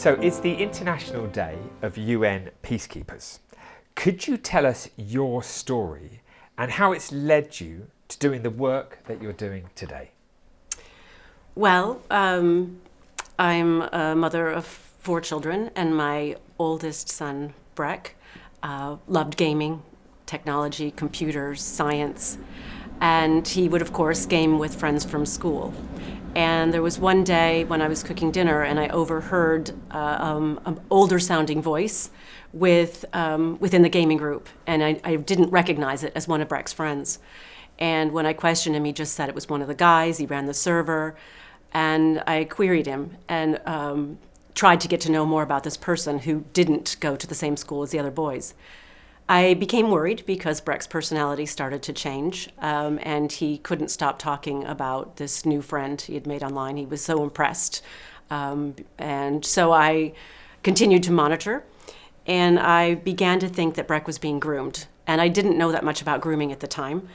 So it's the International Day of UN Peacekeepers. Could you tell us your story and how it's led you to doing the work that you're doing today? Well, I'm a mother of 4 children, and my oldest son, Breck, loved gaming, technology, computers, science, and he would, of course, game with friends from school. And there was one day when I was cooking dinner, and I overheard an older-sounding voice within the gaming group, and I didn't recognize it as one of Breck's friends. And when I questioned him, he just said it was one of the guys. He ran the server. And I queried him and tried to get to know more about this person who didn't go to the same school as the other boys. I became worried because Breck's personality started to change, and he couldn't stop talking about this new friend he had made online. He was so impressed. And so I continued to monitor, and I began to think that Breck was being groomed. And I didn't know that much about grooming at the time.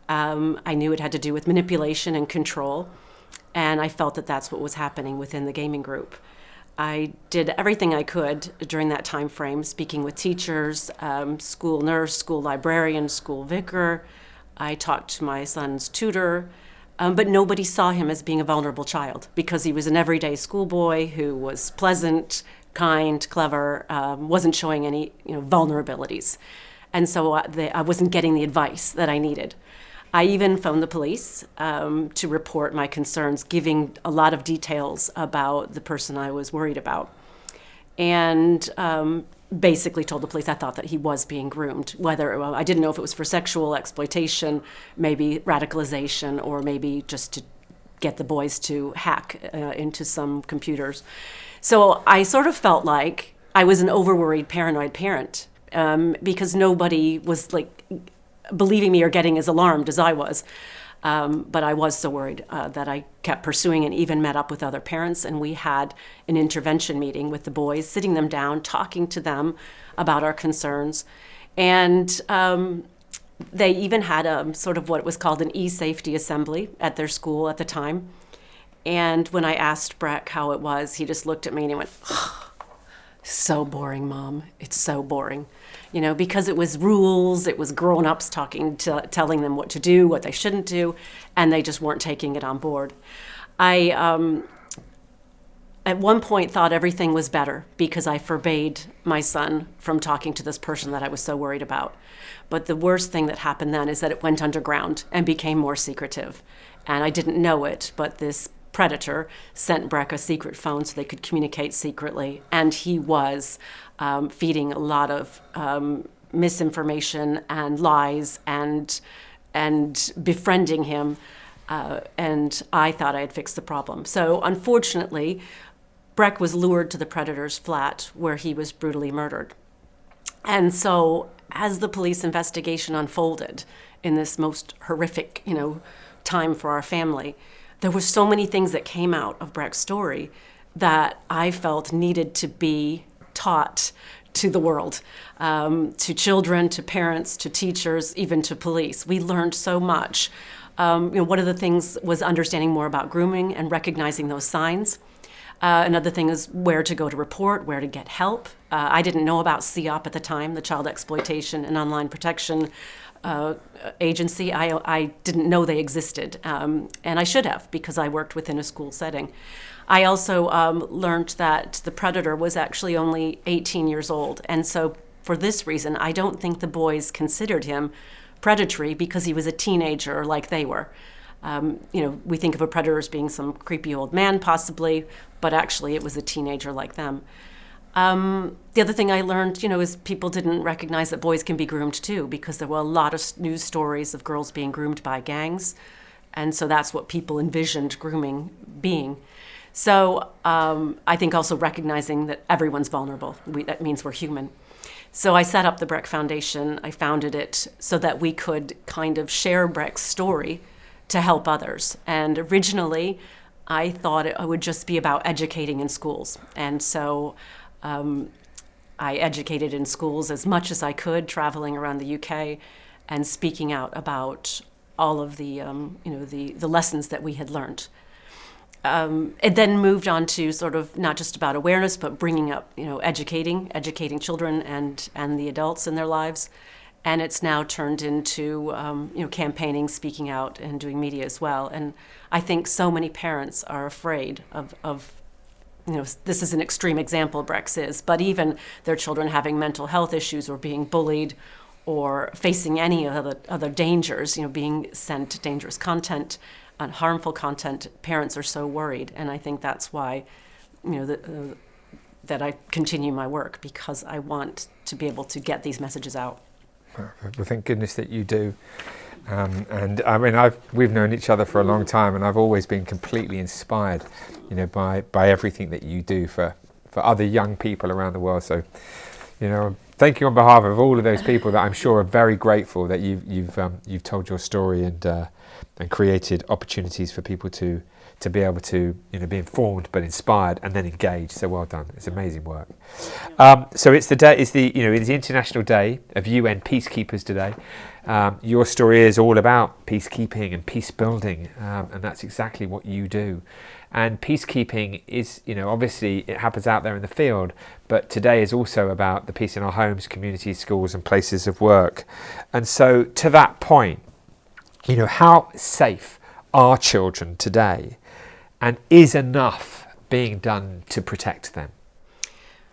I knew it had to do with manipulation and control. And I felt that that's what was happening within the gaming group. I did everything I could during that time frame, speaking with teachers, school nurse, school librarian, school vicar. I talked to my son's tutor, but nobody saw him as being a vulnerable child because he was an everyday schoolboy who was pleasant, kind, clever, wasn't showing any vulnerabilities. And so I wasn't getting the advice that I needed. I even phoned the police to report my concerns, giving a lot of details about the person I was worried about. And basically told the police I thought that he was being groomed, I didn't know if it was for sexual exploitation, maybe radicalization, or maybe just to get the boys to hack into some computers. So I sort of felt like I was an overworried, paranoid parent because nobody was believing me or getting as alarmed as I was. But I was so worried that I kept pursuing and even met up with other parents. And we had an intervention meeting with the boys, sitting them down, talking to them about our concerns. And they even had a sort of what was called an e-safety assembly at their school at the time. And when I asked Breck how it was, he just looked at me and he went, "So boring, Mom. It's so boring." Because it was rules, it was grown-ups telling them what to do, what they shouldn't do, and they just weren't taking it on board. I, at one point, thought everything was better because I forbade my son from talking to this person that I was so worried about. But the worst thing that happened then is that it went underground and became more secretive. And I didn't know it, but this predator sent Breck a secret phone so they could communicate secretly, and he was feeding a lot of misinformation and lies and befriending him, and I thought I had fixed the problem. So unfortunately, Breck was lured to the predator's flat where he was brutally murdered. And so as the police investigation unfolded in this most horrific, time for our family, there were so many things that came out of Breck's story that I felt needed to be taught to the world, to children, to parents, to teachers, even to police. We learned so much. One of the things was understanding more about grooming and recognizing those signs. Another thing is where to go to report, where to get help. I didn't know about CEOP at the time, the Child Exploitation and Online Protection Agency. I didn't know they existed, and I should have because I worked within a school setting. I also learned that the predator was actually only 18 years old, and so for this reason, I don't think the boys considered him predatory because he was a teenager like they were. We think of a predator as being some creepy old man possibly, but actually it was a teenager like them. The other thing I learned, is people didn't recognize that boys can be groomed too, because there were a lot of news stories of girls being groomed by gangs. And so that's what people envisioned grooming being. So I think also recognizing that everyone's vulnerable. That means we're human. So I set up the Breck Foundation. I founded it so that we could kind of share Breck's story to help others. And originally, I thought it would just be about educating in schools. And so I educated in schools as much as I could, traveling around the UK and speaking out about all of the lessons that we had learned. it then moved on to sort of not just about awareness, but bringing up, educating children and the adults in their lives. And it's now turned into, campaigning, speaking out, and doing media as well. And I think so many parents are afraid of this is an extreme example, Brex is, but even their children having mental health issues or being bullied or facing any other dangers, being sent dangerous content, harmful content, parents are so worried. And I think that's why, that I continue my work, because I want to be able to get these messages out. Well, thank goodness that you do. And I mean, we've known each other for a long time, and I've always been completely inspired, by everything that you do for other young people around the world. So, thank you on behalf of all of those people that I'm sure are very grateful that you've told your story and created opportunities for people to be able to be informed but inspired and then engaged. So well done. It's amazing work. So it's the International Day of UN Peacekeepers today. Your story is all about peacekeeping and peace building, and that's exactly what you do. And peacekeeping is, obviously it happens out there in the field, but today is also about the peace in our homes, communities, schools and places of work. And so to that point, how safe are children today? And is enough being done to protect them?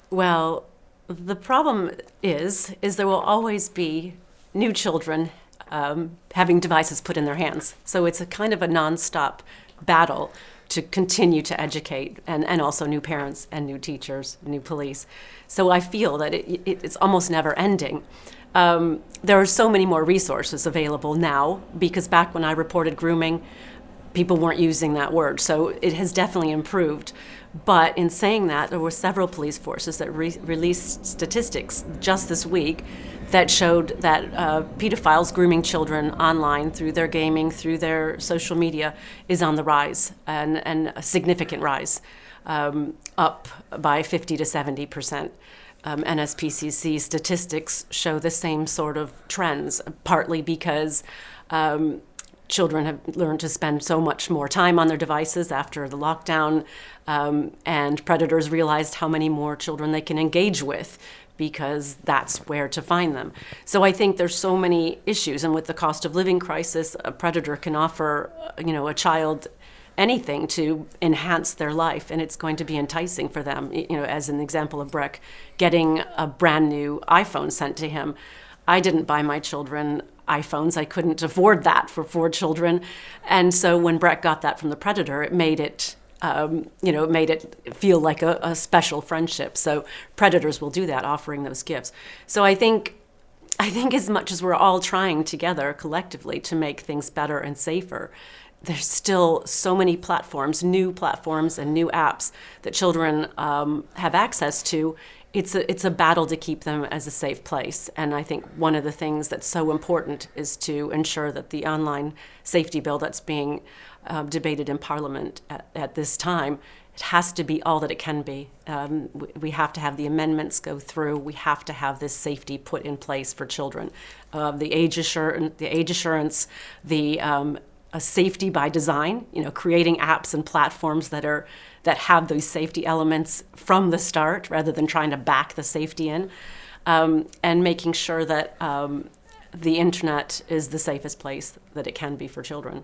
Well, the problem is there will always be new children having devices put in their hands. So it's a kind of a nonstop battle to continue to educate, and also new parents and new teachers, new police. So I feel that it's almost never ending. There are so many more resources available now, because back when I reported grooming, people weren't using that word. So it has definitely improved. But in saying that, there were several police forces that released statistics just this week that showed that pedophiles grooming children online through their gaming, through their social media, is on the rise, and a significant rise, up by 50 to 70%. NSPCC statistics show the same sort of trends, partly because children have learned to spend so much more time on their devices after the lockdown, and predators realized how many more children they can engage with, because that's where to find them. So I think there's so many issues, and with the cost of living crisis, a predator can offer, a child anything to enhance their life, and it's going to be enticing for them. As an example of Breck getting a brand new iPhone sent to him. I didn't buy my children iPhones. I couldn't afford that for 4 children. And so when Breck got that from the predator, it made it, it made it feel like a special friendship. So predators will do that, offering those gifts. So I think as much as we're all trying together collectively to make things better and safer, there's still so many platforms, new platforms and new apps that children have access to. It's a battle to keep them as a safe place. And I think one of the things that's so important is to ensure that the online safety bill that's being debated in Parliament at this time, it has to be all that it can be. We have to have the amendments go through. We have to have this safety put in place for children. The age assurance, a safety by design, creating apps and platforms that have those safety elements from the start, rather than trying to back the safety in, and making sure that the internet is the safest place that it can be for children.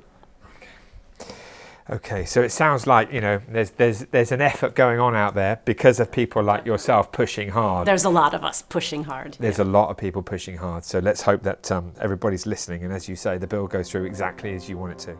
Okay, so it sounds like there's an effort going on out there because of people like yourself pushing hard. There's a lot of us pushing hard. There's a lot of people pushing hard. So let's hope that everybody's listening, and as you say, the bill goes through exactly as you want it to.